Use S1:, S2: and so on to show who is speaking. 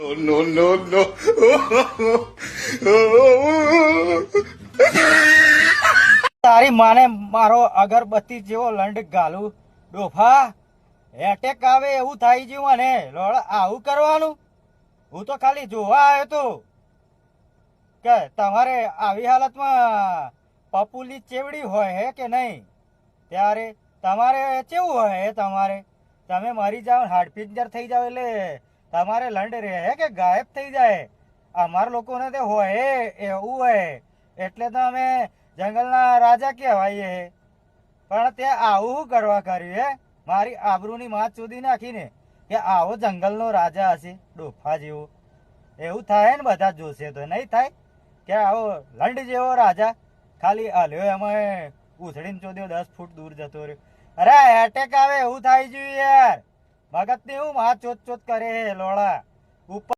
S1: No, no, no.
S2: તારી માને મારો અગરબત્તી જેવો લંડ ગાલું ડોફા એટેક આવે એવું થાય ગયું મને લોડ આવું કરવાનું. હું તો ખાલી જોવા આવ્યો તો કે તમારે આવી હાલતમાં પપુલી ચેવડી હોય હે કે નહીં. ત્યારે તમારે કેવું હોય હે તમારે તમે મરી જાઓ હાડપિંજર થઈ જાવ એટલે તમારે લંડ રહે કે ગાયબ થઈ જાય. અમારા લોકોને તે હોય એવું હોય એટલે તો અમે જંગલના રાજા કહેવાય હે. પણ તે આવું શું કરવા કર્યું હે મારી આબરૂની માથ ચોદી નાખીને કે આવો જંગલનો રાજા હશે ડોફા જેવો. એવું થાય ને બધા જોશે તો નહીં થાય કે આવો લંડ જેવો રાજા ખાલી હલ્યો એમાં ઉછળીને ચોદ્યો 10 ફૂટ દૂર જતો રહ્યો. અરે એટેક આવે એવું થાય છે યાર. ભગતની હું માથ ચોત ચોત કરે લોડા ઉપર